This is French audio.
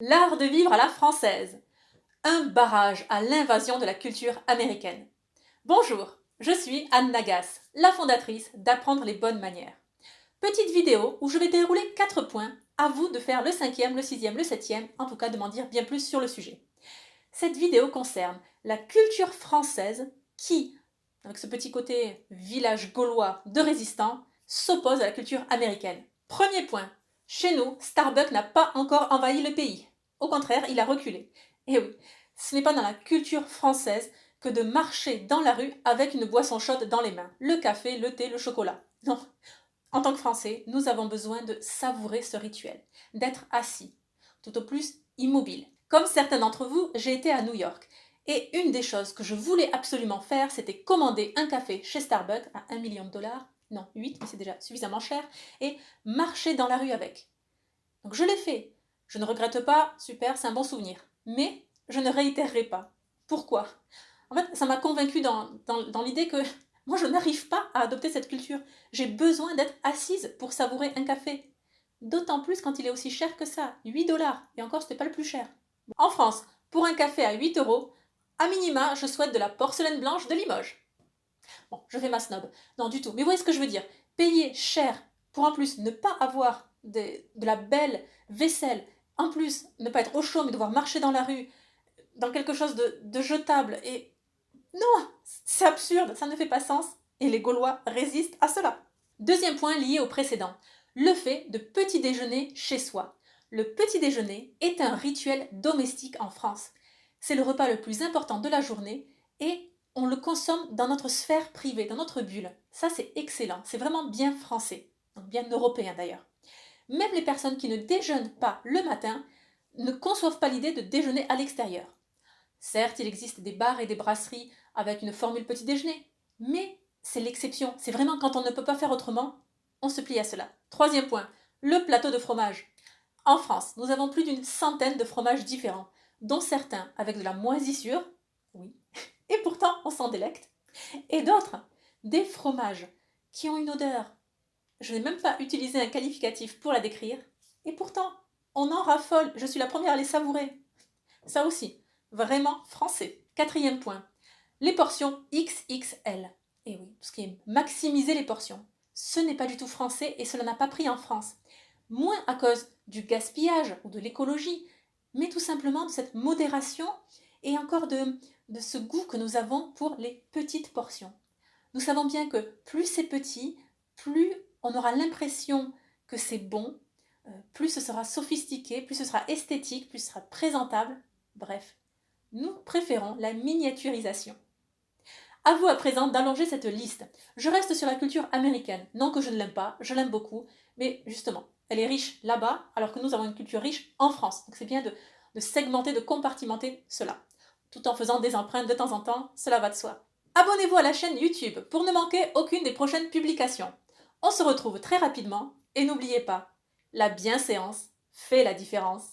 L'art de vivre à la française. Un barrage à l'invasion de la culture américaine. Bonjour, je suis Anne Nagas, la fondatrice d'Apprendre les bonnes manières. Petite vidéo où je vais dérouler 4 points, à vous de faire le 5e, le 6e, le 7e, en tout cas de m'en dire bien plus sur le sujet. Cette vidéo concerne la culture française qui, avec ce petit côté village gaulois de résistants, s'oppose à la culture américaine. Premier point, chez nous, Starbucks n'a pas encore envahi le pays. Au contraire, il a reculé. Et oui, ce n'est pas dans la culture française que de marcher dans la rue avec une boisson chaude dans les mains. Le café, le thé, le chocolat. Non. En tant que Français, nous avons besoin de savourer ce rituel, d'être assis, tout au plus immobile. Comme certains d'entre vous, j'ai été à New York. Et une des choses que je voulais absolument faire, c'était commander un café chez Starbucks à 1 million de dollars. Non, 8, mais c'est déjà suffisamment cher. Et marcher dans la rue avec. Donc je l'ai fait. Je ne regrette pas, super, c'est un bon souvenir. Mais je ne réitérerai pas. Pourquoi? En fait, ça m'a convaincue dans l'idée que moi, je n'arrive pas à adopter cette culture. J'ai besoin d'être assise pour savourer un café. D'autant plus quand il est aussi cher que ça, 8 dollars. Et encore, ce n'est pas le plus cher. En France, pour un café à 8 euros, à minima, je souhaite de la porcelaine blanche de Limoges. Bon, je fais ma snob. Non, du tout. Mais vous voyez ce que je veux dire? Payer cher pour en plus ne pas avoir de la belle vaisselle, en plus ne pas être au chaud mais devoir marcher dans la rue, dans quelque chose de jetable. Et non, c'est absurde, ça ne fait pas sens. Et les Gaulois résistent à cela. Deuxième point lié au précédent, le fait de petit déjeuner chez soi. Le petit déjeuner est un rituel domestique en France. C'est le repas le plus important de la journée et on le consomme dans notre sphère privée, dans notre bulle. Ça, c'est excellent, c'est vraiment bien français, donc bien européen d'ailleurs. Même les personnes qui ne déjeunent pas le matin ne conçoivent pas l'idée de déjeuner à l'extérieur. Certes, il existe des bars et des brasseries avec une formule petit déjeuner, mais c'est l'exception. C'est vraiment quand on ne peut pas faire autrement, on se plie à cela. Troisième point, le plateau de fromage. En France, nous avons plus d'une centaine de fromages différents, dont certains avec de la moisissure, oui, et pourtant on s'en délecte, et d'autres, des fromages qui ont une odeur. Je n'ai même pas utilisé un qualificatif pour la décrire, et pourtant on en raffole, je suis la première à les savourer. Ça aussi, vraiment français. Quatrième point, les portions XXL. Et oui, tout ce qui est maximiser les portions. Ce n'est pas du tout français et cela n'a pas pris en France. Moins à cause du gaspillage ou de l'écologie, mais tout simplement de cette modération et encore de ce goût que nous avons pour les petites portions. Nous savons bien que plus c'est petit, plus on aura l'impression que c'est bon, plus ce sera sophistiqué, plus ce sera esthétique, plus ce sera présentable. Bref, nous préférons la miniaturisation. À vous à présent d'allonger cette liste. Je reste sur la culture américaine. Non que je ne l'aime pas, je l'aime beaucoup, mais justement, elle est riche là-bas, alors que nous avons une culture riche en France. Donc c'est bien de segmenter, de compartimenter cela, tout en faisant des empreintes de temps en temps, cela va de soi. Abonnez-vous à la chaîne YouTube pour ne manquer aucune des prochaines publications. On se retrouve très rapidement, et n'oubliez pas, la bienséance fait la différence.